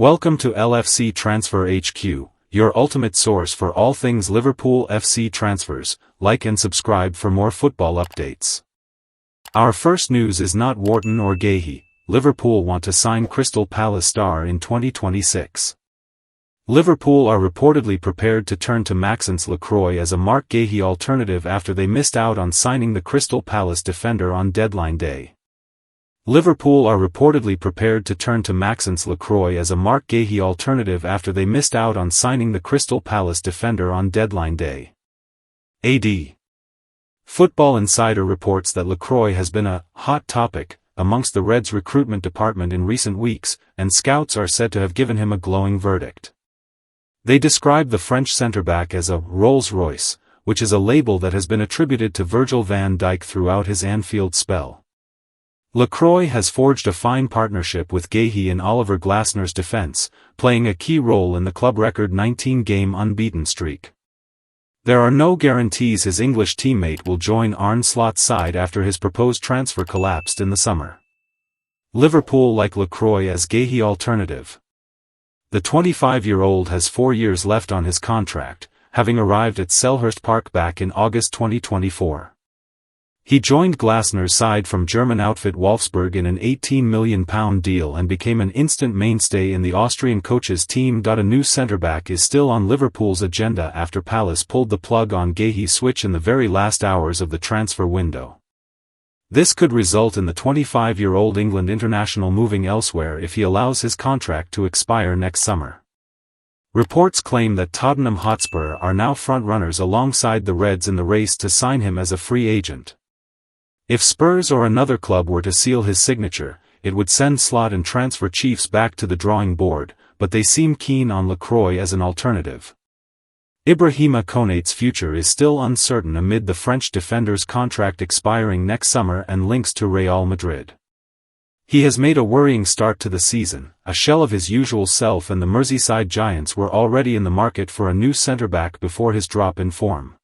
Welcome to LFC Transfer HQ, your ultimate source for all things Liverpool FC transfers. Like and subscribe for more football updates. Our first news is not Wharton or Guehi. Liverpool want to sign Crystal Palace star in 2026. Liverpool are reportedly prepared to turn to Maxence Lacroy as a Marc Guehi alternative after they missed out on signing the Crystal Palace defender on deadline day. Liverpool are reportedly prepared to turn to Maxence Lacroy as a Marc Guehi alternative after they missed out on signing the Crystal Palace defender on deadline day. Football Insider reports that Lacroy has been a hot topic amongst the Reds' recruitment department in recent weeks, and scouts are said to have given him a glowing verdict. They describe the French centre-back as a Rolls-Royce, which is a label that has been attributed to Virgil van Dijk throughout his Anfield spell. Lacroy has forged a fine partnership with Guehi in Oliver Glasner's defence, playing a key role in the club record 19-game unbeaten streak. There are no guarantees his English teammate will join Arne Slot's side after his proposed transfer collapsed in the summer. Liverpool like Lacroy as Guehi alternative. The 25-year-old has 4 years left on his contract, having arrived at Selhurst Park back in August 2024. He joined Glasner's side from German outfit Wolfsburg in an £18 million deal and became an instant mainstay in the Austrian coach's team. A new centre-back is still on Liverpool's agenda after Palace pulled the plug on Guehi's switch in the very last hours of the transfer window. This could result in the 25-year-old England international moving elsewhere if he allows his contract to expire next summer. Reports claim that Tottenham Hotspur are now front-runners alongside the Reds in the race to sign him as a free agent. If Spurs or another club were to seal his signature, it would send Slot and transfer chiefs back to the drawing board, but they seem keen on Lacroy as an alternative. Ibrahima Konate's future is still uncertain amid the French defender's contract expiring next summer and links to Real Madrid. He has made a worrying start to the season, a shell of his usual self, and the Merseyside Giants were already in the market for a new centre-back before his drop in form.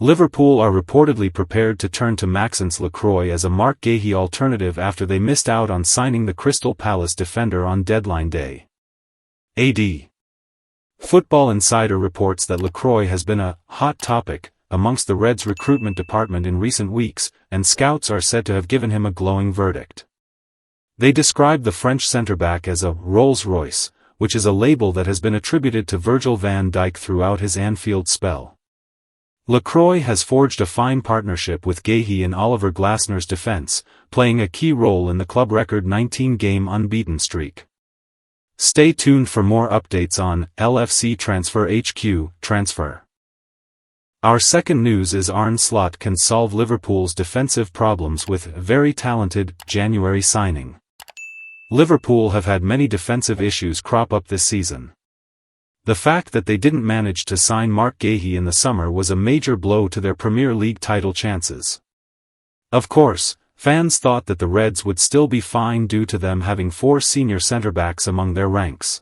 Liverpool are reportedly prepared to turn to Maxence Lacroy as a Marc Guehi alternative after they missed out on signing the Crystal Palace defender on deadline day. Football Insider reports that Lacroy has been a hot topic amongst the Reds' recruitment department in recent weeks, and scouts are said to have given him a glowing verdict. They describe the French centre-back as a Rolls-Royce, which is a label that has been attributed to Virgil van Dijk throughout his Anfield spell. Lacroy has forged a fine partnership with Guehi in Oliver Glasner's defence, playing a key role in the club record 19-game unbeaten streak. Stay tuned for more updates on LFC Transfer HQ transfer. Our second news is Arne Slot can solve Liverpool's defensive problems with very talented January signing. Liverpool have had many defensive issues crop up this season. The fact that they didn't manage to sign Marc Guehi in the summer was a major blow to their Premier League title chances. Of course, fans thought that the Reds would still be fine due to them having 4 senior centre-backs among their ranks.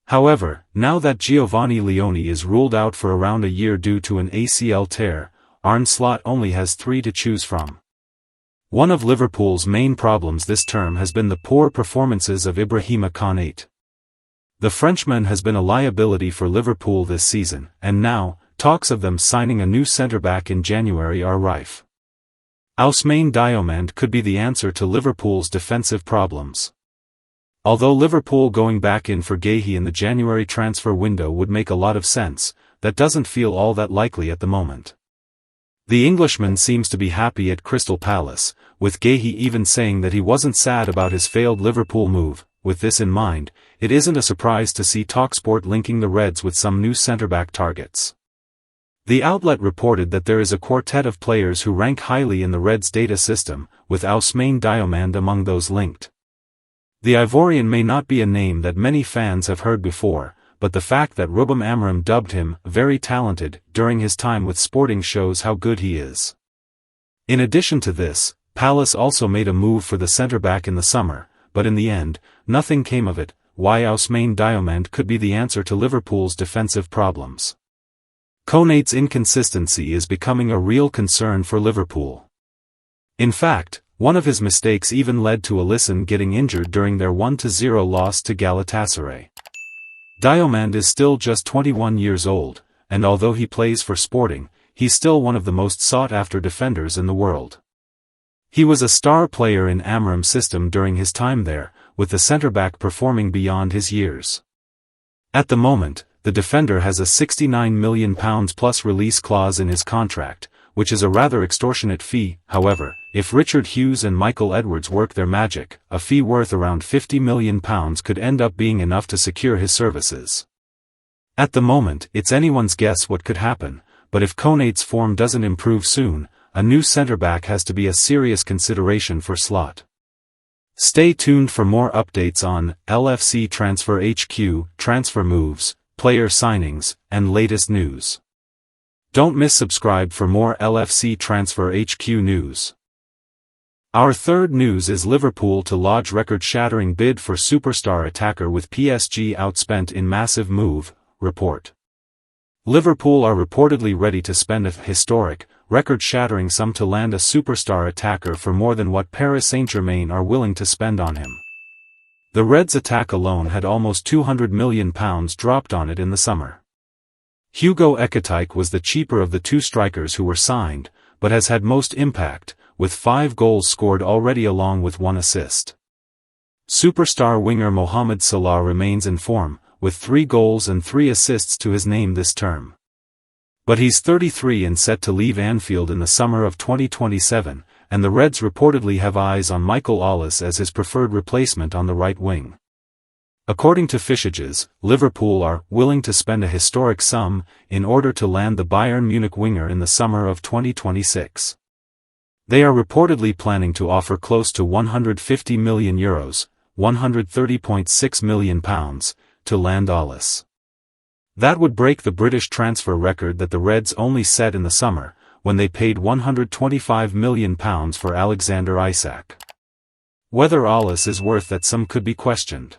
However, now that Giovanni Leone is ruled out for around a year due to an ACL tear, Arne Slot only has 3 to choose from. One of Liverpool's main problems this term has been the poor performances of Ibrahima Konate. The Frenchman has been a liability for Liverpool this season, and now, talks of them signing a new centre-back in January are rife. Ousmane Diomande could be the answer to Liverpool's defensive problems. Although Liverpool going back in for Guehi in the January transfer window would make a lot of sense, that doesn't feel all that likely at the moment. The Englishman seems to be happy at Crystal Palace, with Guehi even saying that he wasn't sad about his failed Liverpool move. With this in mind, it isn't a surprise to see TalkSport linking the Reds with some new centre-back targets. The outlet reported that there is a quartet of players who rank highly in the Reds' data system, with Ousmane Diomande among those linked. The Ivorian may not be a name that many fans have heard before, but the fact that Ruben Amorim dubbed him very talented during his time with Sporting shows how good he is. In addition to this, Palace also made a move for the centre-back in the summer, but in the end, nothing came of it. Why Ousmane Diomande could be the answer to Liverpool's defensive problems. Konate's inconsistency is becoming a real concern for Liverpool. In fact, One of his mistakes even led to Alisson getting injured during their 1-0 loss to Galatasaray. Diomande is still just 21 years old, and although he plays for Sporting, he's still one of the most sought-after defenders in the world. He was a star player in Amram's system during his time there, with the centre-back performing beyond his years. At the moment, the defender has a £69 million plus release clause in his contract, which is a rather extortionate fee. However, if Richard Hughes and Michael Edwards work their magic, a fee worth around £50 million could end up being enough to secure his services. At the moment, it's anyone's guess what could happen, but if Konate's form doesn't improve soon, a new centre-back has to be a serious consideration for Slot. Stay tuned for more updates on LFC Transfer HQ, transfer moves, player signings, and latest news. Don't miss subscribe for more LFC Transfer HQ news. Our third news is Liverpool to lodge record-shattering bid for superstar attacker with PSG outspent in massive move, report. Liverpool are reportedly ready to spend a historic, record-shattering sum to land a superstar attacker for more than what Paris Saint-Germain are willing to spend on him. The Reds' attack alone had almost £200 million dropped on it in the summer. Hugo Ekitike was the cheaper of the two strikers who were signed, but has had most impact, with 5 goals scored already along with 1 assist. Superstar winger Mohamed Salah remains in form, with 3 goals and 3 assists to his name this term. But he's 33 and set to leave Anfield in the summer of 2027, and the Reds reportedly have eyes on Michael Ollis as his preferred replacement on the right wing. According to Fishages, Liverpool are willing to spend a historic sum in order to land the Bayern Munich winger in the summer of 2026. They are reportedly planning to offer close to €150 million, £130.6 million, to land Ollis. That would break the British transfer record that the Reds only set in the summer, when they paid £125 million for Alexander Isak. Whether Ollis is worth that sum could be questioned.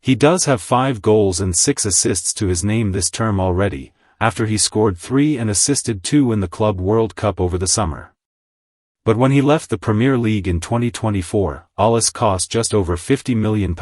He does have 5 goals and 6 assists to his name this term already, after he scored 3 and assisted 2 in the Club World Cup over the summer. But when he left the Premier League in 2024, Ollis cost just over £50 million,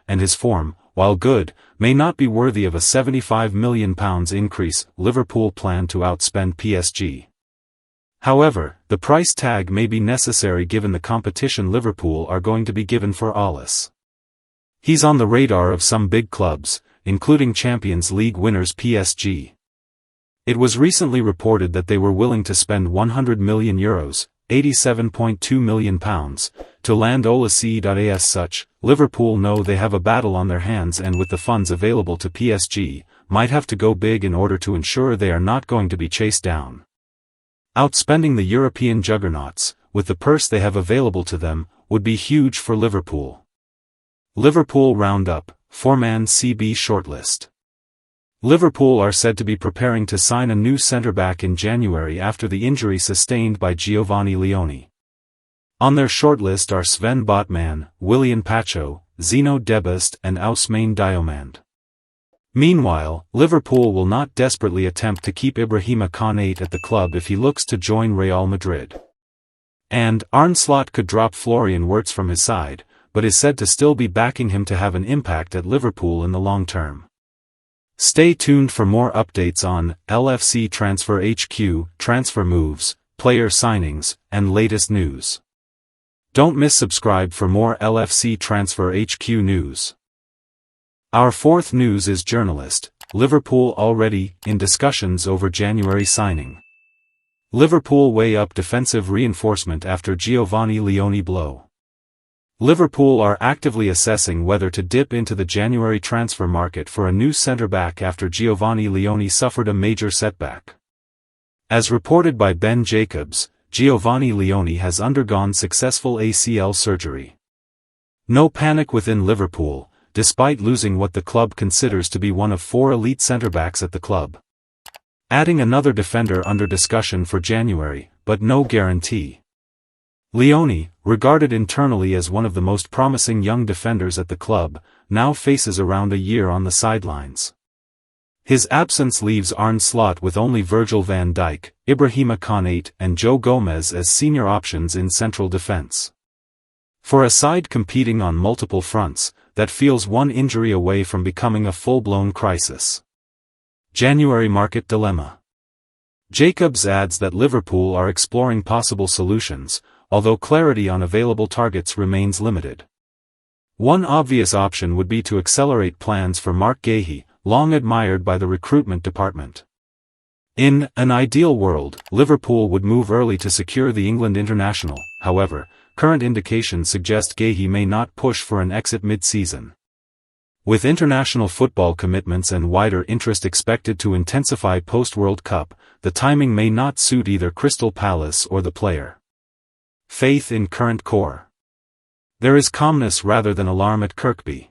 and his form, while good, may not be worthy of a £75 million increase. Liverpool plan to outspend PSG. However, the price tag may be necessary given the competition Liverpool are going to be given for Ollis. He's on the radar of some big clubs, including Champions League winners PSG. It was recently reported that they were willing to spend €100 million, £87.2 million, to land Olise. As such, Liverpool know they have a battle on their hands and with the funds available to PSG, might have to go big in order to ensure they are not going to be chased down. Outspending the European juggernauts, with the purse they have available to them, would be huge for Liverpool. Liverpool roundup, 4-man CB shortlist. Liverpool are said to be preparing to sign a new centre-back in January after the injury sustained by Giovanni Leone. On their shortlist are Sven Botman, Willian Pacho, Zeno Debust and Ousmane Diomande. Meanwhile, Liverpool will not desperately attempt to keep Ibrahima Konate at the club if he looks to join Real Madrid. And Arne Slot could drop Florian Wirtz from his side, but is said to still be backing him to have an impact at Liverpool in the long term. Stay tuned for more updates on LFC Transfer HQ, transfer moves, player signings, and latest news. Don't miss subscribe for more LFC Transfer HQ news. Our fourth news is journalist, Liverpool already in discussions over January signing. Liverpool weigh up defensive reinforcement after Giovanni Leone blow. Liverpool are actively assessing whether to dip into the January transfer market for a new centre-back after Giovanni Leone suffered a major setback. As reported by Ben Jacobs, Giovanni Leone has undergone successful ACL surgery. No panic within Liverpool, despite losing what the club considers to be one of 4 elite centre-backs at the club. Adding another defender under discussion for January, but no guarantee. Leone, regarded internally as one of the most promising young defenders at the club, now faces around a year on the sidelines. His absence leaves Arne Slot with only Virgil van Dijk, Ibrahima Konate and Joe Gomez as senior options in central defense. For a side competing on multiple fronts, that feels one injury away from becoming a full-blown crisis. January market dilemma. Jacobs adds that Liverpool are exploring possible solutions, although clarity on available targets remains limited. One obvious option would be to accelerate plans for Mark Guehi, long admired by the recruitment department. In an ideal world, Liverpool would move early to secure the England international. However, current indications suggest Guehi may not push for an exit mid-season. With international football commitments and wider interest expected to intensify post-World Cup, the timing may not suit either Crystal Palace or the player. Faith in current core. There is calmness rather than alarm at Kirkby.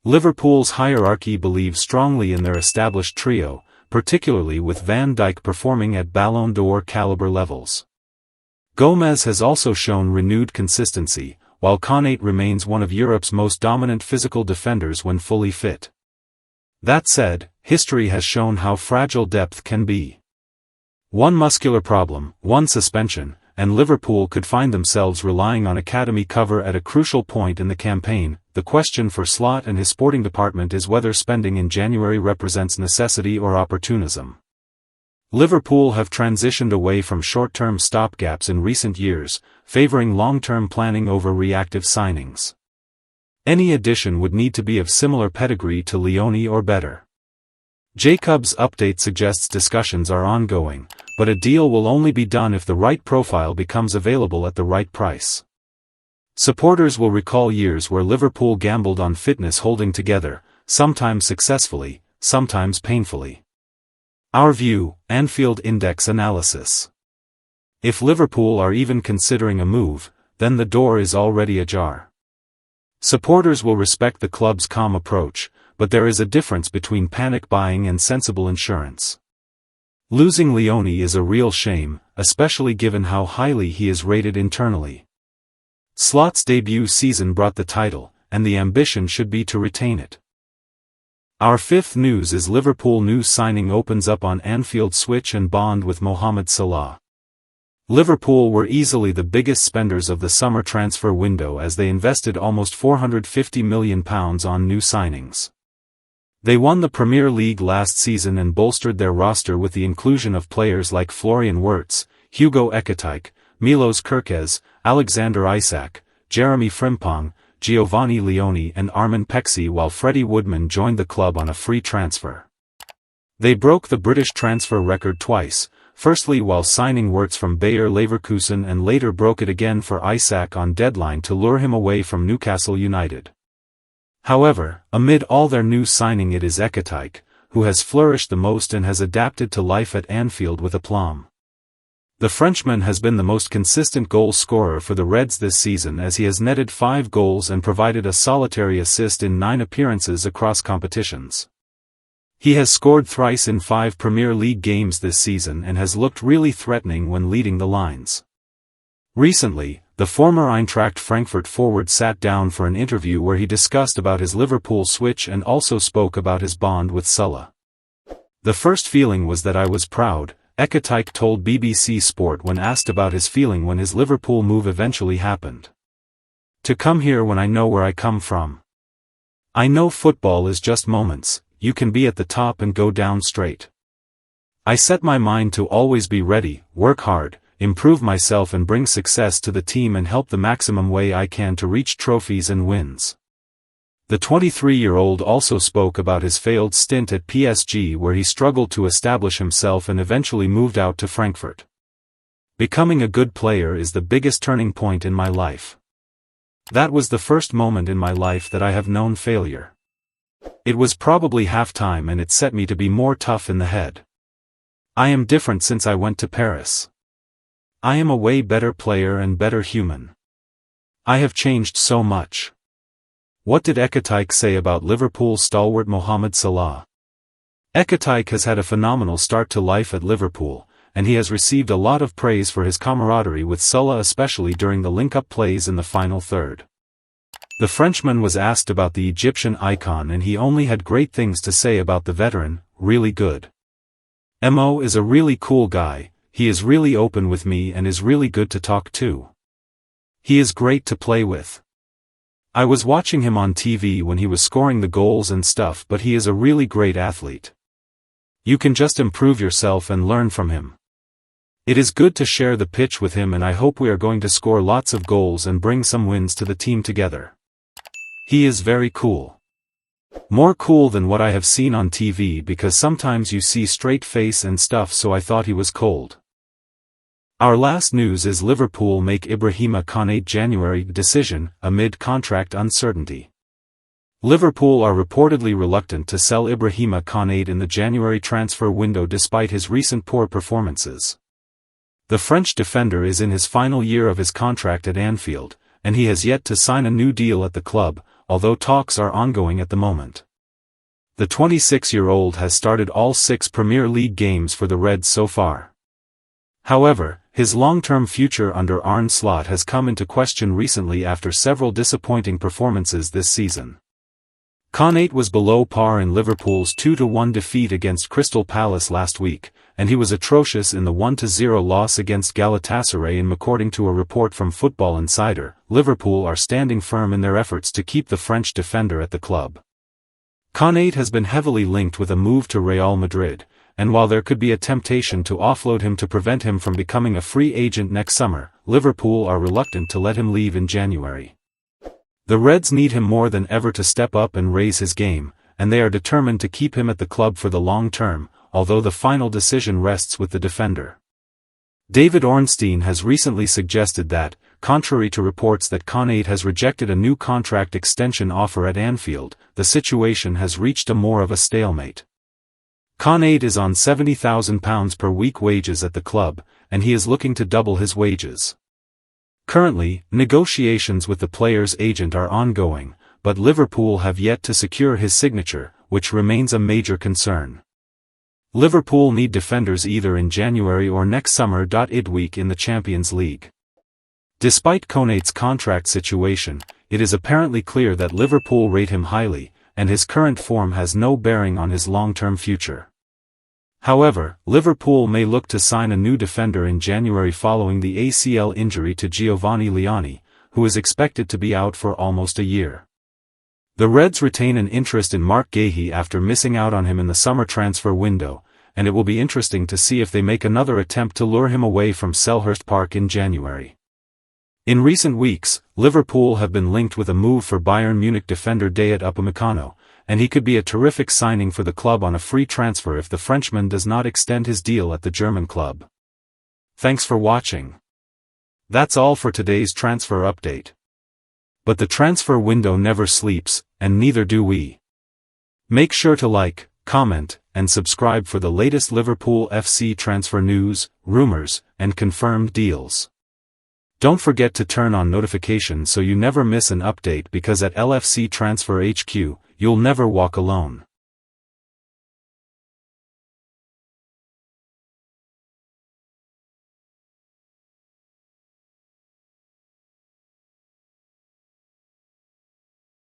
Liverpool's hierarchy believes strongly in their established trio, particularly with Van Dijk performing at Ballon d'Or caliber levels. Gomez has also shown renewed consistency, while Konate remains one of Europe's most dominant physical defenders when fully fit. That said, history has shown how fragile depth can be. One muscular problem, one suspension, and Liverpool could find themselves relying on academy cover at a crucial point in the campaign. The question for Slot and his sporting department is whether spending in January represents necessity or opportunism. Liverpool have transitioned away from short-term stopgaps in recent years, favoring long-term planning over reactive signings. Any addition would need to be of similar pedigree to Leone or better. Jacobs' update suggests discussions are ongoing, but a deal will only be done if the right profile becomes available at the right price. Supporters will recall years where Liverpool gambled on fitness holding together, sometimes successfully, sometimes painfully. Our view, Anfield Index analysis. If Liverpool are even considering a move, then the door is already ajar. Supporters will respect the club's calm approach, but there is a difference between panic buying and sensible insurance. Losing Leone is a real shame, especially given how highly he is rated internally. Slot's debut season brought the title, and the ambition should be to retain it. Our fifth news is Liverpool news signing opens up on Anfield switch and bond with Mohamed Salah. Liverpool were easily the biggest spenders of the summer transfer window as they invested almost £450 million on new signings. They won the Premier League last season and bolstered their roster with the inclusion of players like Florian Wirtz, Hugo Ekitike, Milos Kerkez, Alexander Isak, Jeremy Frimpong, Giovanni Leone and Armin Pexi, while Freddie Woodman joined the club on a free transfer. They broke the British transfer record twice, firstly while signing Wirtz from Bayer Leverkusen and later broke it again for Isak on deadline to lure him away from Newcastle United. However, amid all their new signing it is Ekitike, who has flourished the most and has adapted to life at Anfield with aplomb. The Frenchman has been the most consistent goal scorer for the Reds this season as he has netted 5 goals and provided a solitary assist in 9 appearances across competitions. He has scored thrice in 5 Premier League games this season and has looked really threatening when leading the lines. Recently, the former Eintracht Frankfurt forward sat down for an interview where he discussed about his Liverpool switch and also spoke about his bond with Salah. The first feeling was that I was proud, Ekitike told BBC Sport when asked about his feeling when his Liverpool move eventually happened. To come here when I know where I come from. I know football is just moments, you can be at the top and go down straight. I set my mind to always be ready, work hard, improve myself and bring success to the team and help the maximum way I can to reach trophies and wins. The 23-year-old also spoke about his failed stint at PSG where he struggled to establish himself and eventually moved out to Frankfurt. Becoming a good player is the biggest turning point in my life. That was the first moment in my life that I have known failure. It was probably half-time and it set me to be more tough in the head. I am different since I went to Paris. I am a way better player and better human. I have changed so much. What did Ekitike say about Liverpool stalwart Mohamed Salah? Ekitike has had a phenomenal start to life at Liverpool, and he has received a lot of praise for his camaraderie with Salah, especially during the link-up plays in the final third. The Frenchman was asked about the Egyptian icon and he only had great things to say about the veteran, really good. Mo is a really cool guy, he is really open with me and is really good to talk to. He is great to play with. I was watching him on TV when he was scoring the goals and stuff, but he is a really great athlete. You can just improve yourself and learn from him. It is good to share the pitch with him and I hope we are going to score lots of goals and bring some wins to the team together. He is very cool. More cool than what I have seen on TV because sometimes you see straight face and stuff, so I thought he was cold. Our last news is Liverpool make Ibrahima Konate January decision, amid contract uncertainty. Liverpool are reportedly reluctant to sell Ibrahima Konate in the January transfer window despite his recent poor performances. The French defender is in his final year of his contract at Anfield, and he has yet to sign a new deal at the club, although talks are ongoing at the moment. The 26-year-old has started all 6 Premier League games for the Reds so far. However, his long-term future under Arne Slot has come into question recently after several disappointing performances this season. Konate was below par in Liverpool's 2-1 defeat against Crystal Palace last week, and he was atrocious in the 1-0 loss against Galatasaray. According to a report from Football Insider, Liverpool are standing firm in their efforts to keep the French defender at the club. Konate has been heavily linked with a move to Real Madrid, and while there could be a temptation to offload him to prevent him from becoming a free agent next summer, Liverpool are reluctant to let him leave in January. The Reds need him more than ever to step up and raise his game, and they are determined to keep him at the club for the long term, although the final decision rests with the defender. David Ornstein has recently suggested that, contrary to reports that Konate has rejected a new contract extension offer at Anfield, the situation has reached more of a stalemate. Konate is on £70,000 per week wages at the club, and he is looking to double his wages. Currently, negotiations with the player's agent are ongoing, but Liverpool have yet to secure his signature, which remains a major concern. Liverpool need defenders either in January or next summer. Idweek in the Champions League. Despite Konate's contract situation, it is apparently clear that Liverpool rate him highly, and his current form has no bearing on his long-term future. However, Liverpool may look to sign a new defender in January following the ACL injury to Giovanni Leoni, who is expected to be out for almost a year. The Reds retain an interest in Mark Guehi after missing out on him in the summer transfer window, and it will be interesting to see if they make another attempt to lure him away from Selhurst Park in January. In recent weeks, Liverpool have been linked with a move for Bayern Munich defender Dayot Upamecano, and he could be a terrific signing for the club on a free transfer if the Frenchman does not extend his deal at the German club. Thanks for watching. That's all for today's transfer update. But the transfer window never sleeps, and neither do we. Make sure to like, comment, and subscribe for the latest Liverpool FC transfer news, rumors, and confirmed deals. Don't forget to turn on notifications so you never miss an update, because at LFC Transfer HQ, you'll never walk alone.